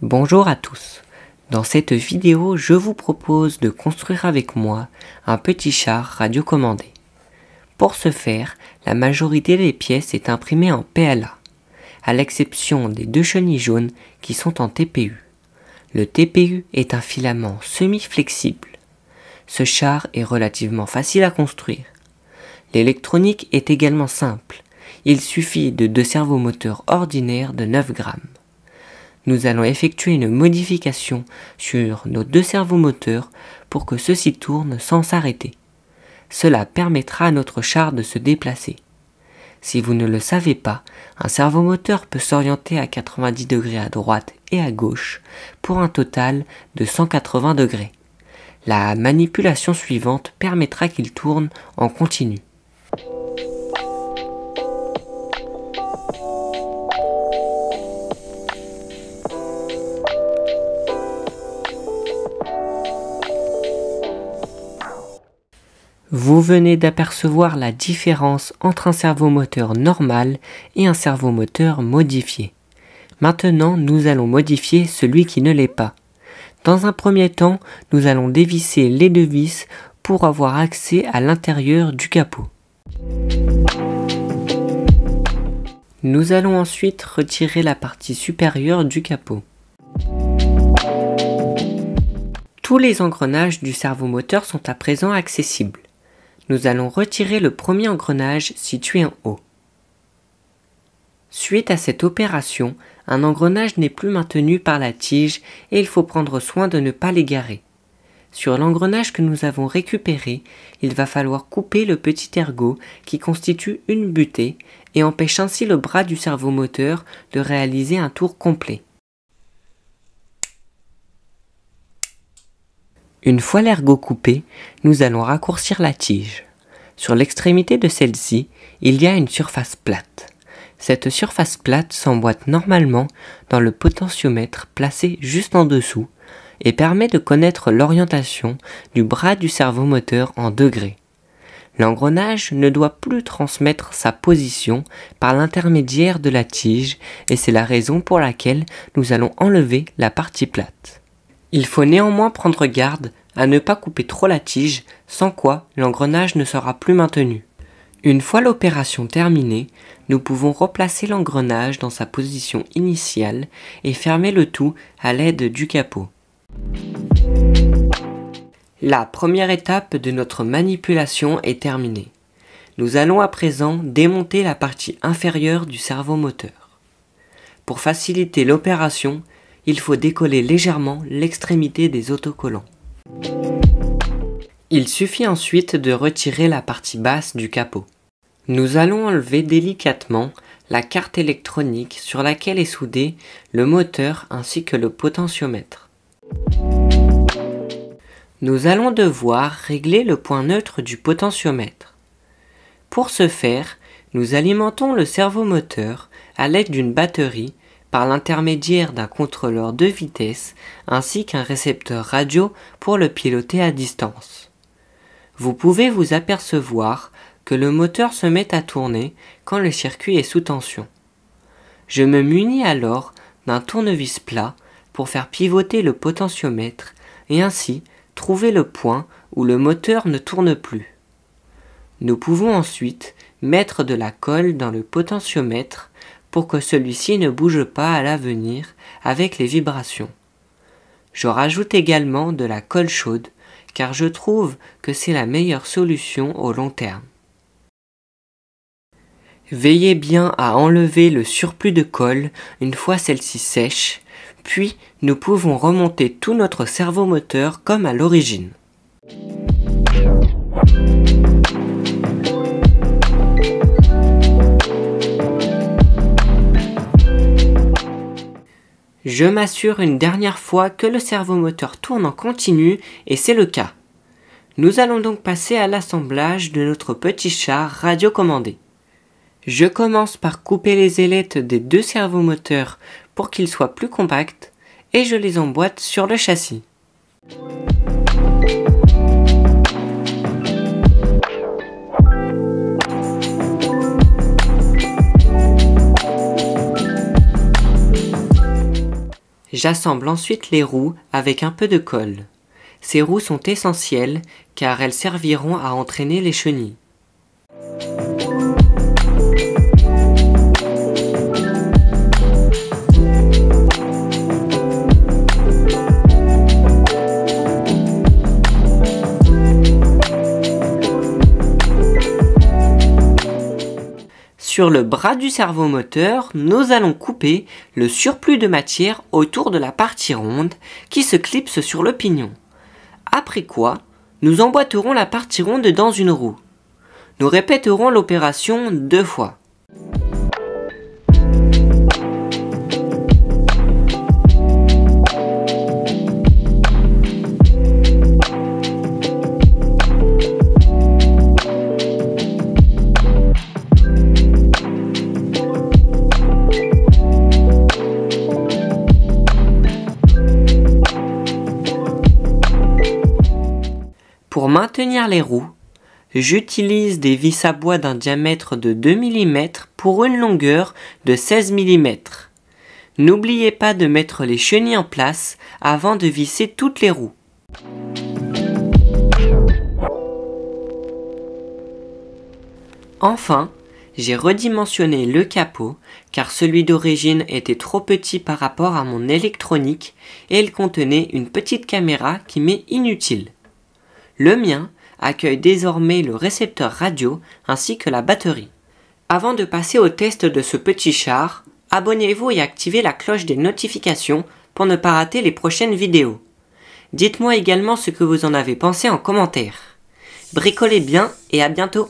Bonjour à tous. Dans cette vidéo, je vous propose de construire avec moi un petit char radiocommandé. Pour ce faire, la majorité des pièces est imprimée en PLA, à l'exception des deux chenilles jaunes qui sont en TPU. Le TPU est un filament semi-flexible. Ce char est relativement facile à construire. L'électronique est également simple. Il suffit de deux servomoteurs ordinaires de 9 grammes. Nous allons effectuer une modification sur nos deux servomoteurs pour que ceux-ci tournent sans s'arrêter. Cela permettra à notre char de se déplacer. Si vous ne le savez pas, un servomoteur peut s'orienter à 90 degrés à droite et à gauche pour un total de 180 degrés. La manipulation suivante permettra qu'il tourne en continu. Vous venez d'apercevoir la différence entre un servomoteur normal et un servomoteur modifié. Maintenant, nous allons modifier celui qui ne l'est pas. Dans un premier temps, nous allons dévisser les deux vis pour avoir accès à l'intérieur du capot. Nous allons ensuite retirer la partie supérieure du capot. Tous les engrenages du servomoteur sont à présent accessibles. Nous allons retirer le premier engrenage situé en haut. Suite à cette opération, un engrenage n'est plus maintenu par la tige et il faut prendre soin de ne pas l'égarer. Sur l'engrenage que nous avons récupéré, il va falloir couper le petit ergot qui constitue une butée et empêche ainsi le bras du servomoteur de réaliser un tour complet. Une fois l'ergot coupé, nous allons raccourcir la tige. Sur l'extrémité de celle-ci, il y a une surface plate. Cette surface plate s'emboîte normalement dans le potentiomètre placé juste en dessous et permet de connaître l'orientation du bras du servomoteur en degrés. L'engrenage ne doit plus transmettre sa position par l'intermédiaire de la tige et c'est la raison pour laquelle nous allons enlever la partie plate. Il faut néanmoins prendre garde à ne pas couper trop la tige, sans quoi l'engrenage ne sera plus maintenu. Une fois l'opération terminée, nous pouvons replacer l'engrenage dans sa position initiale et fermer le tout à l'aide du capot. La première étape de notre manipulation est terminée. Nous allons à présent démonter la partie inférieure du servomoteur. Pour faciliter l'opération, il faut décoller légèrement l'extrémité des autocollants. Il suffit ensuite de retirer la partie basse du capot. Nous allons enlever délicatement la carte électronique sur laquelle est soudé le moteur ainsi que le potentiomètre. Nous allons devoir régler le point neutre du potentiomètre. Pour ce faire, nous alimentons le servomoteur à l'aide d'une batterie par l'intermédiaire d'un contrôleur de vitesse ainsi qu'un récepteur radio pour le piloter à distance. Vous pouvez vous apercevoir que le moteur se met à tourner quand le circuit est sous tension. Je me munis alors d'un tournevis plat pour faire pivoter le potentiomètre et ainsi trouver le point où le moteur ne tourne plus. Nous pouvons ensuite mettre de la colle dans le potentiomètre pour que celui-ci ne bouge pas à l'avenir avec les vibrations. Je rajoute également de la colle chaude car je trouve que c'est la meilleure solution au long terme. Veillez bien à enlever le surplus de colle une fois celle-ci sèche, puis nous pouvons remonter tout notre servomoteur comme à l'origine. Je m'assure une dernière fois que le servomoteur tourne en continu et c'est le cas. Nous allons donc passer à l'assemblage de notre petit char radiocommandé. Je commence par couper les ailettes des deux servomoteurs pour qu'ils soient plus compacts et je les emboîte sur le châssis. J'assemble ensuite les roues avec un peu de colle. Ces roues sont essentielles car elles serviront à entraîner les chenilles. Sur le bras du servomoteur, nous allons couper le surplus de matière autour de la partie ronde qui se clipse sur le pignon. Après quoi, nous emboîterons la partie ronde dans une roue. Nous répéterons l'opération 2 fois. Pour maintenir les roues, j'utilise des vis à bois d'un diamètre de 2 mm pour une longueur de 16 mm. N'oubliez pas de mettre les chenilles en place avant de visser toutes les roues. Enfin, j'ai redimensionné le capot car celui d'origine était trop petit par rapport à mon électronique et il contenait une petite caméra qui m'est inutile. Le mien accueille désormais le récepteur radio ainsi que la batterie. Avant de passer au test de ce petit char, abonnez-vous et activez la cloche des notifications pour ne pas rater les prochaines vidéos. Dites-moi également ce que vous en avez pensé en commentaire. Bricolez bien et à bientôt!